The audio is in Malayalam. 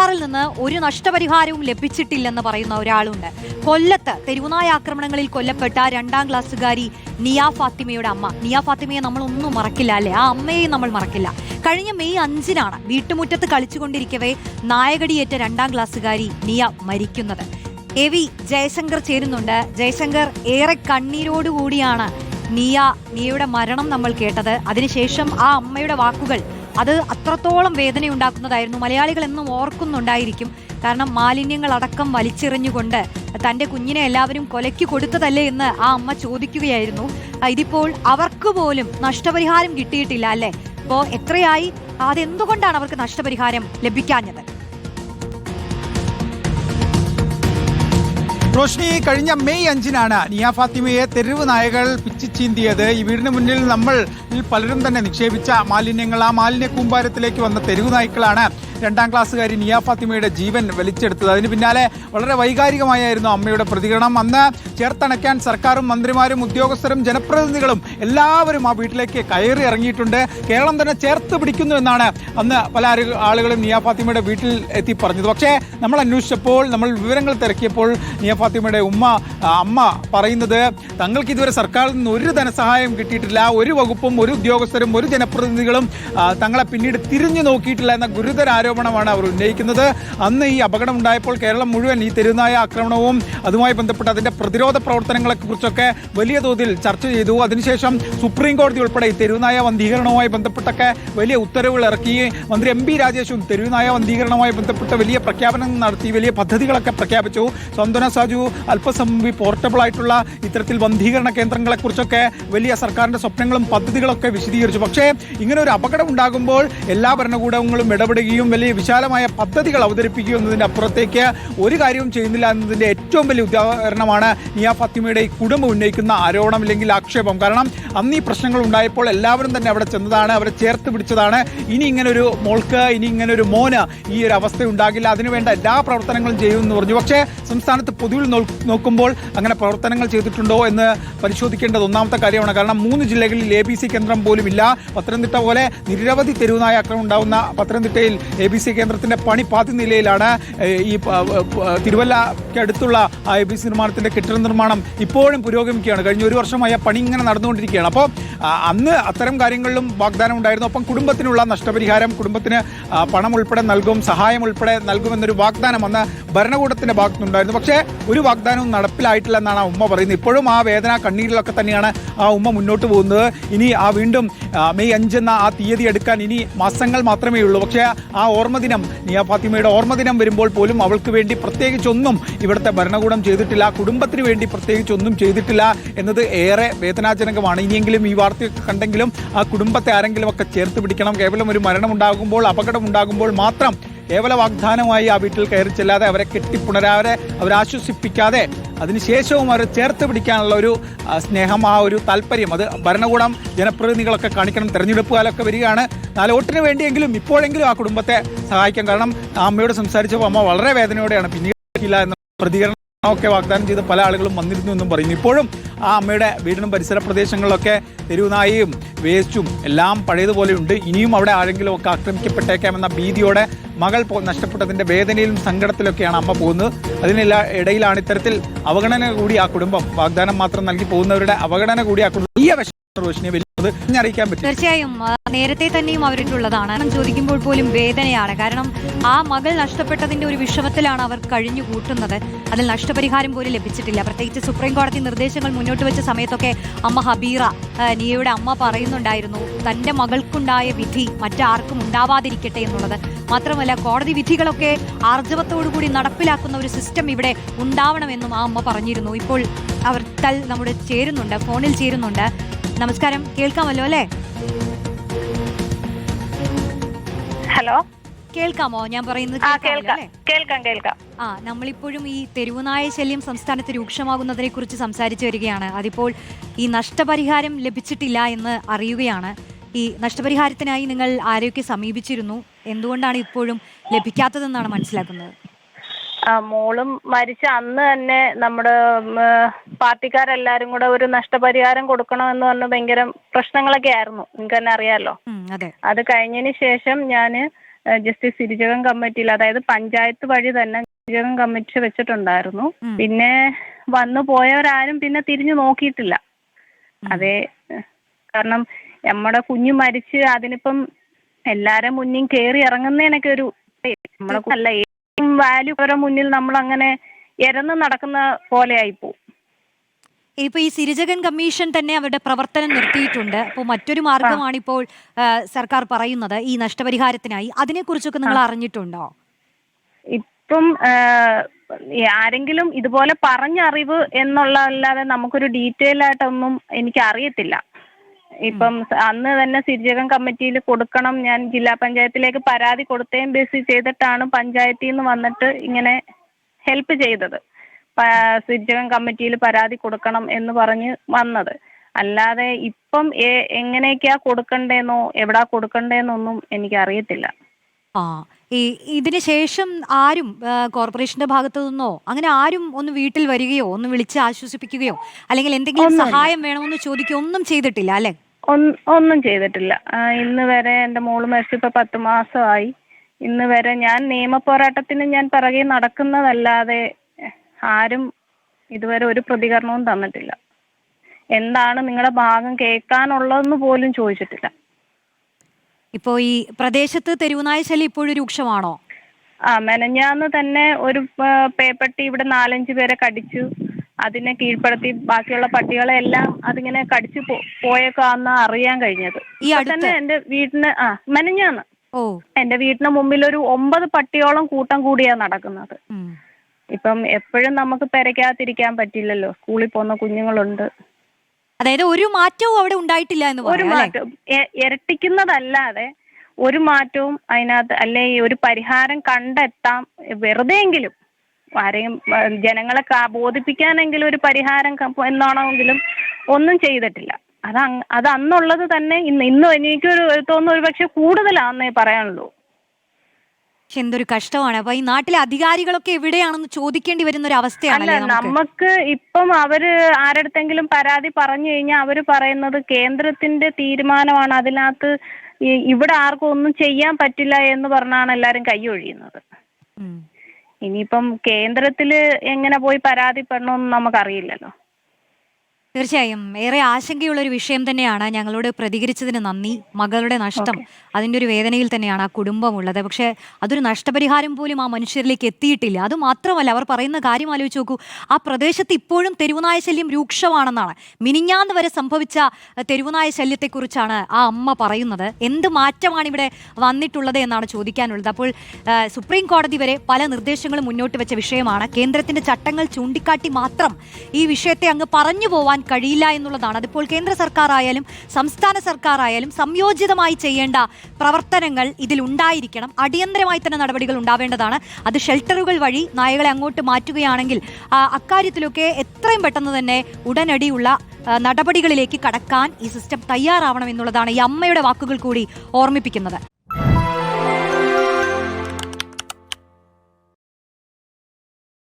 സർക്കാരിൽ നിന്ന് ഒരു നഷ്ടപരിഹാരവും ലഭിച്ചിട്ടില്ലെന്ന് പറയുന്ന ഒരാളുണ്ട്. കൊല്ലത്ത് തെരുവുനായ ആക്രമണങ്ങളിൽ കൊല്ലപ്പെട്ട 2ാം ക്ലാസ്സുകാരി നിയ ഫാത്തിമയുടെ അമ്മ. നിയ ഫാത്തിമയെ നമ്മൾ ഒന്നും മറക്കില്ല അല്ലേ? ആ അമ്മയെയും നമ്മൾ മറക്കില്ല. കഴിഞ്ഞ മെയ് 5-നാണ് വീട്ടുമുറ്റത്ത് കളിച്ചുകൊണ്ടിരിക്കവേ നായകടിയേറ്റ 2ാം ക്ലാസ്സുകാരി നിയ മരിക്കുന്നത്. AV ജയശങ്കർ ചേരുന്നുണ്ട്. ജയശങ്കർ, ഏറെ കണ്ണീരോടുകൂടിയാണ് നിയയുടെ മരണം നമ്മൾ കേട്ടത്. അതിനുശേഷം ആ അമ്മയുടെ വാക്കുകൾ അത് അത്രത്തോളം വേദനയുണ്ടാക്കുന്നതായിരുന്നു. മലയാളികൾ എന്നും ഓർക്കുന്നുണ്ടായിരിക്കും. കാരണം മാലിന്യങ്ങളടക്കം വലിച്ചെറിഞ്ഞുകൊണ്ട് തൻ്റെ കുഞ്ഞിനെ എല്ലാവരും കൊലയ്ക്ക് കൊടുത്തതല്ലേ എന്ന് ആ അമ്മ ചോദിക്കുകയായിരുന്നു. ഇതിപ്പോൾ അവർക്ക് പോലും നഷ്ടപരിഹാരം കിട്ടിയിട്ടില്ല അല്ലേ? അപ്പോൾ എത്രയായി? അതെന്തുകൊണ്ടാണ് അവർക്ക് നഷ്ടപരിഹാരം ലഭിക്കാഞ്ഞത്? റോഷ്നി, കഴിഞ്ഞ മെയ് 5-നാണ് നിയ ഫാത്തിമയെ തെരുവ് നായകൾ പിച്ചിച്ചീന്തിയത്. ഈ വീടിന് മുന്നിൽ നമ്മൾ പലരും തന്നെ നിക്ഷേപിച്ച മാലിന്യങ്ങൾ, ആ മാലിന്യ കൂമ്പാരത്തിലേക്ക് വന്ന തെരുവ് നായ്ക്കളാണ് 2ാം ക്ലാസ്സുകാരി നിയ ഫാത്തിമയുടെ ജീവൻ വലിച്ചെടുത്തത്. അതിന് പിന്നാലെ വളരെ വൈകാരികമായിരുന്നു അമ്മയുടെ പ്രതികരണം. അന്ന് ചേർത്തണയ്ക്കാൻ സർക്കാരും മന്ത്രിമാരും ഉദ്യോഗസ്ഥരും ജനപ്രതിനിധികളും എല്ലാവരും ആ വീട്ടിലേക്ക് കയറി ഇറങ്ങിയിട്ടുണ്ട്. കേരളം തന്നെ ചേർത്ത് പിടിക്കുന്നു എന്നാണ് അന്ന് പല ആളുകളും നിയ ഫാത്തിമയുടെ വീട്ടിൽ എത്തി പറഞ്ഞത്. പക്ഷേ നമ്മൾ അന്വേഷിച്ചപ്പോൾ, നമ്മൾ വിവരങ്ങൾ തിരക്കിയപ്പോൾ നിയ ഫാത്തിമയുടെ അമ്മ പറയുന്നത് തങ്ങൾക്ക് ഇതുവരെ സർക്കാരിൽ നിന്ന് ഒരു ധനസഹായം കിട്ടിയിട്ടില്ല, ഒരു വകുപ്പും ഒരു ഉദ്യോഗസ്ഥരും ഒരു ജനപ്രതിനിധികളും തങ്ങളെ പിന്നീട് തിരിഞ്ഞു നോക്കിയിട്ടില്ല എന്ന ഗുരുതര ആരോപണമാണ് അവർ ഉന്നയിക്കുന്നത്. അന്ന് ഈ അപകടം ഉണ്ടായപ്പോൾ കേരളം മുഴുവൻ ഈ തെരുവുനായ ആക്രമണവും അതുമായി ബന്ധപ്പെട്ട് അതിന്റെ പ്രതിരോധ പ്രവർത്തനങ്ങളെ കുറിച്ചൊക്കെ വലിയ തോതിൽ ചർച്ച ചെയ്തു. അതിനുശേഷം സുപ്രീം കോടതി ഉൾപ്പെടെ ഈ തെരുവുനായ വന്ധീകരണവുമായി ബന്ധപ്പെട്ടൊക്കെ വലിയ ഉത്തരവുകൾ ഇറക്കി. മന്ത്രി MB രാജേഷും തെരുവുനായ വന്ധീകരണവുമായി ബന്ധപ്പെട്ട് വലിയ പ്രഖ്യാപനം നടത്തി, വലിയ പദ്ധതികളൊക്കെ പ്രഖ്യാപിച്ചു. സ്വന്തന സാജു അല്പസമയം പോർട്ടബിൾ ആയിട്ടുള്ള ഇത്തരത്തിൽ വന്ധീകരണ കേന്ദ്രങ്ങളെ കുറിച്ചൊക്കെ വലിയ സർക്കാരിന്റെ സ്വപ്നങ്ങളും പദ്ധതികളൊക്കെ വിശദീകരിച്ചു. പക്ഷേ ഇങ്ങനെ ഒരു അപകടം ഉണ്ടാകുമ്പോൾ എല്ലാ ഭരണകൂടങ്ങളും ഇടപെടുകയും വലിയ വിശാലമായ പദ്ധതികൾ അവതരിപ്പിക്കുക എന്നതിൻ്റെ അപ്പുറത്തേക്ക് ഒരു കാര്യവും ചെയ്യുന്നില്ല എന്നതിൻ്റെ ഏറ്റവും വലിയ ഉദാഹരണമാണ് നിയ ഫാത്തിമയുടെ ഈ കുടുംബം ഉന്നയിക്കുന്ന ആരോപണം അല്ലെങ്കിൽ ആക്ഷേപം. കാരണം അന്ന് ഈ പ്രശ്നങ്ങൾ ഉണ്ടായപ്പോൾ എല്ലാവരും തന്നെ അവിടെ ചെന്നതാണ്, അവരെ ചേർത്ത് പിടിച്ചതാണ്. ഇനി ഇങ്ങനൊരു മോൾക്ക്, ഇനി ഇങ്ങനൊരു മോന് ഈ ഒരു അവസ്ഥ ഉണ്ടാകില്ല, അതിനുവേണ്ട എല്ലാ പ്രവർത്തനങ്ങളും ചെയ്യുമെന്ന് പറഞ്ഞു. പക്ഷേ സംസ്ഥാനത്ത് പൊതുവിൽ നോക്കുമ്പോൾ അങ്ങനെ പ്രവർത്തനങ്ങൾ ചെയ്തിട്ടുണ്ടോ എന്ന് പരിശോധിക്കേണ്ടത് ഒന്നാമത്തെ കാര്യമാണ്. കാരണം 3 ജില്ലകളിൽ ABC കേന്ദ്രം പോലും ഇല്ല. പത്തനംതിട്ട പോലെ നിരവധി തെരുവുനായ ആക്രമണം ഉണ്ടാകുന്ന പത്തനംതിട്ടയിൽ ABC കേന്ദ്രത്തിന്റെ പണി പാതി നിലയിലാണ്. ഈ തിരുവല്ലയ്ക്ക് അടുത്തുള്ള ABC നിർമ്മാണത്തിന്റെ കെട്ടിട നിർമ്മാണം ഇപ്പോഴും പുരോഗമിക്കുകയാണ്. കഴിഞ്ഞ 1 വർഷമായി പണി ഇങ്ങനെ നടന്നുകൊണ്ടിരിക്കുകയാണ്. അപ്പോൾ അന്ന് അത്തരം കാര്യങ്ങളിലും വാഗ്ദാനം ഉണ്ടായിരുന്നു. ഒപ്പം കുടുംബത്തിനുള്ള നഷ്ടപരിഹാരം, കുടുംബത്തിന് പണം ഉൾപ്പെടെ നൽകും, സഹായം ഉൾപ്പെടെ നൽകുമെന്നൊരു വാഗ്ദാനം അന്ന് ഭരണകൂടത്തിന്റെ ഭാഗത്തുനിന്നുണ്ടായിരുന്നു. പക്ഷേ ഒരു വാഗ്ദാനവും നടപ്പിലായിട്ടില്ല എന്നാണ് ആ ഉമ്മ പറയുന്നത്. ഇപ്പോഴും ആ വേദന കണ്ണീരിലൊക്കെ തന്നെയാണ് ആ ഉമ്മ മുന്നോട്ട് പോകുന്നത്. ഇനി വീണ്ടും മെയ് 5 എന്ന ആ തീയതി എടുക്കാൻ ഇനി മാസങ്ങൾ മാത്രമേ ഉള്ളൂ. പക്ഷേ ആ ഓർമ്മദിനം, നിയ ഫാത്തിമയുടെ ഓർമ്മദിനം വരുമ്പോൾ പോലും അവൾക്ക് വേണ്ടി പ്രത്യേകിച്ചൊന്നും ഇവിടുത്തെ ഭരണകൂടം ചെയ്തിട്ടില്ല, കുടുംബത്തിന് വേണ്ടി പ്രത്യേകിച്ചൊന്നും ചെയ്തിട്ടില്ല എന്നത് ഏറെ വേദനാജനകമാണ്. ഇനിയെങ്കിലും ഈ വാർത്ത കണ്ടെങ്കിലും ആ കുടുംബത്തെ ആരെങ്കിലും ഒക്കെ ചേർത്ത് പിടിക്കണം. കേവലം ഒരു മരണമുണ്ടാകുമ്പോൾ, അപകടം ഉണ്ടാകുമ്പോൾ മാത്രം കേവല വാഗ്ദാനമായി ആ വീട്ടിൽ കയറി ചെല്ലാതെ അവരെ കെട്ടിപ്പുണരാതെ, അവരെ ആശ്വസിപ്പിക്കാതെ അതിനുശേഷവും അവരെ ചേർത്ത് പിടിക്കാനുള്ള ഒരു സ്നേഹം, ആ ഒരു താല്പര്യം അത് ഭരണകൂടം, ജനപ്രതിനിധികളൊക്കെ കാണിക്കണം. തെരഞ്ഞെടുപ്പ് കാലമൊക്കെ വരികയാണ്. 4 വോട്ടിന് വേണ്ടിയെങ്കിലും ഇപ്പോഴെങ്കിലും ആ കുടുംബത്തെ സഹായിക്കാം. കാരണം ആ അമ്മയോട് സംസാരിച്ചപ്പോൾ അമ്മ വളരെ വേദനയോടെയാണ് പിന്നീട് എന്ന പ്രതികരണം ഒക്കെ വാഗ്ദാനം ചെയ്ത് പല ആളുകളും വന്നിരുന്നു എന്നും പറയുന്നു. ഇപ്പോഴും ആ അമ്മയുടെ വീടിനും പരിസര പ്രദേശങ്ങളിലൊക്കെ തെരുവുനായയും വേസ്റ്റും എല്ലാം പഴയതുപോലെയുണ്ട്. ഇനിയും അവിടെ ആരെങ്കിലും ഒക്കെ ആക്രമിക്കപ്പെട്ടേക്കാമെന്ന ഭീതിയോടെ മകൾ നഷ്ടപ്പെട്ടതിന്റെ വേദനയിലും സങ്കടത്തിലൊക്കെയാണ് അമ്മ പോകുന്നത്. അതിനെല്ലാം ഇടയിലാണ് ഇത്തരത്തിൽ അവഗണന കൂടി ആ കുടുംബം, വാഗ്ദാനം മാത്രം നൽകി പോകുന്നവരുടെ അവഗണന കൂടി ആ കുടുംബം അറിയിക്കാൻ പറ്റും. തീർച്ചയായും നേരത്തെ തന്നെയും അവരിട്ടുള്ളതാണ്. ചോദിക്കുമ്പോൾ പോലും വേദനയാണ്. കാരണം ആ മകൾ നഷ്ടപ്പെട്ടതിന്റെ ഒരു വിഷമത്തിലാണ് അവർ കഴിഞ്ഞു കൂട്ടുന്നത്. അതിൽ നഷ്ടപരിഹാരം പോലും ലഭിച്ചിട്ടില്ല. പ്രത്യേകിച്ച് സുപ്രീം കോടതി നിർദ്ദേശങ്ങൾ മുന്നോട്ട് വെച്ച സമയത്തൊക്കെ അമ്മ ഹബീറ, നിയയുടെ അമ്മ പറയുന്നുണ്ടായിരുന്നു തന്റെ മകൾക്കുണ്ടായ വിധി മറ്റാർക്കും ഉണ്ടാവാതിരിക്കട്ടെ എന്നുള്ളത്. മാത്രമല്ല കോടതി വിധികളൊക്കെ ആർജവത്തോടുകൂടി നടപ്പിലാക്കുന്ന ഒരു സിസ്റ്റം ഇവിടെ ഉണ്ടാവണമെന്നും ആ അമ്മ പറഞ്ഞിരുന്നു. ഇപ്പോൾ അവർ നമ്മുടെ ഫോണിൽ ചേരുന്നുണ്ട്. നമസ്കാരം, കേൾക്കാമല്ലോ അല്ലേ? ഹലോ, കേൾക്കാമോ? ഞാൻ പറയുന്നത് കേൾക്കാം. നമ്മളിപ്പോഴും ഈ തെരുവുനായ ശല്യം സംസ്ഥാനത്ത് രൂക്ഷമാകുന്നതിനെ കുറിച്ച് സംസാരിച്ചു വരികയാണ്. അതിപ്പോൾ ഈ നഷ്ടപരിഹാരം ലഭിച്ചിട്ടില്ല എന്ന് അറിയുകയാണ്. ഈ നഷ്ടപരിഹാരത്തിനായി നിങ്ങൾ ആരെയൊക്കെ സമീപിച്ചിരുന്നു? എന്തുകൊണ്ടാണ് ഇപ്പോഴും ലഭിക്കാത്തതെന്നാണ് മനസ്സിലാക്കുന്നത്? മോളും മരിച്ച അന്ന് തന്നെ നമ്മുടെ പാർട്ടിക്കാരെല്ലാരും കൂടെ ഒരു നഷ്ടപരിഹാരം കൊടുക്കണമെന്ന് പറഞ്ഞ് ഭയങ്കര പ്രശ്നങ്ങളൊക്കെ ആയിരുന്നു. നിങ്ങൾക്ക് തന്നെ അറിയാലോ. അത് കഴിഞ്ഞതിന് ശേഷം ഞാൻ ജസ്റ്റിസ് സിരിജകൻ കമ്മിറ്റിയിൽ, അതായത് പഞ്ചായത്ത് വഴി തന്നെ സിരിജകൻ കമ്മിറ്റി വെച്ചിട്ടുണ്ടായിരുന്നു. പിന്നെ വന്നു പോയവരാരും പിന്നെ തിരിഞ്ഞു നോക്കിയിട്ടില്ല. അതേ, കാരണം നമ്മുടെ കുഞ്ഞു മരിച്ച് അതിനിപ്പം എല്ലാരും മുന്നിൽ കയറി ഇറങ്ങുന്നതിനൊക്കെ ഒരു നമ്മളെ അല്ല ഏറ്റവും വാല്യൂ അവരുടെ മുന്നിൽ നമ്മൾ അങ്ങനെ ഇരന്ന് നടക്കുന്ന പോലെ ആയിപ്പോവും. ഇപ്പൊ ഈ സിരിജകൻ കമ്മീഷൻ തന്നെ അവരുടെ പ്രവർത്തനം നിർത്തിയിട്ടുണ്ട്. അപ്പോൾ മറ്റൊരു മാർഗമാണ് ഇപ്പോൾ സർക്കാർ പറയുന്നത് ഈ നഷ്ടപരിഹാരത്തിനായി. അതിനെക്കുറിച്ചൊക്കെ നിങ്ങൾ അറിഞ്ഞിട്ടുണ്ടോ? ഇപ്പം ആരെങ്കിലും ഇതുപോലെ പറഞ്ഞറിവ് എന്നുള്ളതല്ലാതെ നമുക്കൊരു ഡീറ്റെയിൽ ആയിട്ടൊന്നും എനിക്ക് അറിയത്തില്ല. ഇപ്പം അന്ന് തന്നെ സിരിജകൻ കമ്മിറ്റിയിൽ കൊടുക്കണം, ഞാൻ ജില്ലാ പഞ്ചായത്തിലേക്ക് പരാതി കൊടുത്തതും ബേസ് ചെയ്തിട്ടാണ് പഞ്ചായത്തിൽ നിന്ന് വന്നിട്ട് ഇങ്ങനെ ഹെൽപ്പ് ചെയ്തത്. സിരിജകൻ കമ്മിറ്റിയിൽ പരാതി കൊടുക്കണം എന്ന് പറഞ്ഞ് വന്നത്. അല്ലാതെ ഇപ്പം എങ്ങനെയൊക്കെയാ കൊടുക്കണ്ടേന്നോ എവിടാ കൊടുക്കണ്ടേന്നൊന്നും എനിക്ക് അറിയത്തില്ല. ഇതിന് ശേഷം ആരും കോർപ്പറേഷന്റെ ഭാഗത്തു നിന്നോ അങ്ങനെ ആരും ഒന്ന് വീട്ടിൽ വരികയോ ഒന്ന് വിളിച്ച് ആശ്വസിപ്പിക്കുകയോ അല്ലെങ്കിൽ എന്തെങ്കിലും സഹായം വേണമെന്ന് ചോദിക്കുകയോ ഒന്നും ചെയ്തിട്ടില്ല അല്ലെ? ഒന്നും ചെയ്തിട്ടില്ല. ഇന്ന് വരെ എൻ്റെ മോള് മരിച്ചിപ്പോ 10 മാസമായി. ഇന്ന് വരെ ഞാൻ നിയമ പോരാട്ടത്തിന് ഞാൻ പിറകെ നടക്കുന്നതല്ലാതെ ആരും ഇതുവരെ ഒരു പ്രതികരണവും തന്നിട്ടില്ല. എന്താണ് നിങ്ങളുടെ ഭാഗം കേൾക്കാനുള്ളതെന്ന് പോലും ചോദിച്ചിട്ടില്ല. ഇപ്പോ ഈ പ്രദേശത്ത് തെരുവുനായ ശല്യം ഇപ്പോഴും രൂക്ഷമാണോ? മെനഞ്ഞാന്ന് തന്നെ ഒരു പേപ്പട്ടി ഇവിടെ 4-5 പേരെ കടിച്ചു. അതിനെ കീഴ്പ്പെടുത്തി ബാക്കിയുള്ള പട്ടികളെ എല്ലാം അതിങ്ങനെ കടിച്ചു പോയേക്കാന്ന് അറിയാൻ കഴിഞ്ഞത്. തന്നെ എന്റെ വീട്ടിന് മെനഞ്ഞാന്ന് എന്റെ വീട്ടിന് മുമ്പിൽ ഒരു 9 പട്ടിയോളം കൂട്ടം കൂടിയാ നടക്കുന്നത്. ഇപ്പം എപ്പോഴും നമുക്ക് പെരയ്ക്കകത്തിരിക്കാൻ പറ്റില്ലല്ലോ, സ്കൂളിൽ പോകുന്ന കുഞ്ഞുങ്ങളുണ്ട്. അതായത് ഒരു മാറ്റവും അവിടെ ഉണ്ടായിട്ടില്ല എന്ന് ഒരു മാറ്റവും ഇരട്ടിക്കുന്നതല്ലാതെ ഒരു മാറ്റവും അതിനകത്ത് അല്ലെ ഒരു പരിഹാരം കണ്ടെത്താം. വെറുതെയെങ്കിലും ആരെയും ജനങ്ങളെ ബോധിപ്പിക്കാനെങ്കിലും ഒരു പരിഹാരം എന്നാണെങ്കിലും ഒന്നും ചെയ്തിട്ടില്ല. അത് അന്നുള്ളത് തന്നെ ഇന്നും എനിക്കൊരു തോന്നുന്നു ഒരു പക്ഷെ കൂടുതലാന്നേ പറയാനുള്ളൂ. എന്തൊരു കഷ്ടമാണ്. അപ്പൊ ഈ നാട്ടിലെ അധികാരികളൊക്കെ എവിടെയാണെന്ന് ചോദിക്കേണ്ടി വരുന്ന ഒരു അവസ്ഥയാണ്. നമുക്ക് ഇപ്പം അവര് ആരടുത്തെങ്കിലും പരാതി പറഞ്ഞു കഴിഞ്ഞാൽ അവര് പറയുന്നത് കേന്ദ്രത്തിന്റെ തീരുമാനമാണ്, അതിനകത്ത് ഇവിടെ ആർക്കും ഒന്നും ചെയ്യാൻ പറ്റില്ല എന്ന് പറഞ്ഞാണ് എല്ലാരും കൈയൊഴിയുന്നത്. ഇനിയിപ്പം കേന്ദ്രത്തില് എങ്ങനെ പോയി പരാതിപ്പെടണമെന്ന് നമുക്കറിയില്ലല്ലോ. തീർച്ചയായും ഏറെ ആശങ്കയുള്ള ഒരു വിഷയം തന്നെയാണ്. ഞങ്ങളോട് പ്രതികരിച്ചതിന് നന്ദി. മകളുടെ നഷ്ടം, അതിൻ്റെ ഒരു വേദനയിൽ തന്നെയാണ് ആ കുടുംബമുള്ളത്. പക്ഷേ അതൊരു നഷ്ടപരിഹാരം പോലും ആ മനുഷ്യരിലേക്ക് എത്തിയിട്ടില്ല. അതുമാത്രമല്ല, അവർ പറയുന്ന കാര്യം ആലോചിച്ച് നോക്കൂ, ആ പ്രദേശത്ത് ഇപ്പോഴും തെരുവുനായ ശല്യം രൂക്ഷമാണെന്നാണ്. മിനിഞ്ഞാന്ന് വരെ സംഭവിച്ച തെരുവുനായ ശല്യത്തെക്കുറിച്ചാണ് ആ അമ്മ പറയുന്നത്. എന്ത് മാറ്റമാണ് ഇവിടെ വന്നിട്ടുള്ളത് എന്നാണ് ചോദിക്കാനുള്ളത്. അപ്പോൾ സുപ്രീം കോടതി വരെ പല നിർദ്ദേശങ്ങളും മുന്നോട്ട് വെച്ച വിഷയമാണ്. കേന്ദ്രത്തിന്റെ ചട്ടങ്ങൾ ചൂണ്ടിക്കാട്ടി മാത്രം ഈ വിഷയത്തെ അങ്ങ് പറഞ്ഞു പോവാൻ കഴിയില്ല എന്നുള്ളതാണ്. അതിപ്പോൾ കേന്ദ്ര സർക്കാർ ആയാലും സംസ്ഥാന സർക്കാർ ആയാലും സംയോജിതമായി ചെയ്യേണ്ട പ്രവർത്തനങ്ങൾ ഇതിൽ ഉണ്ടായിരിക്കണം. അടിയന്തരമായി തന്നെ നടപടികൾ ഉണ്ടാവേണ്ടതാണ്. അത് ഷെൽട്ടറുകൾ വഴി നായകളെ അങ്ങോട്ട് മാറ്റുകയാണെങ്കിൽ അക്കാര്യത്തിലൊക്കെ എത്രയും പെട്ടെന്ന് തന്നെ ഉടനടിയുള്ള നടപടികളിലേക്ക് കടക്കാൻ ഈ സിസ്റ്റം തയ്യാറാവണം എന്നുള്ളതാണ് ഈ അമ്മയുടെ വാക്കുകൾ കൂടി ഓർമ്മിപ്പിക്കുന്നത്.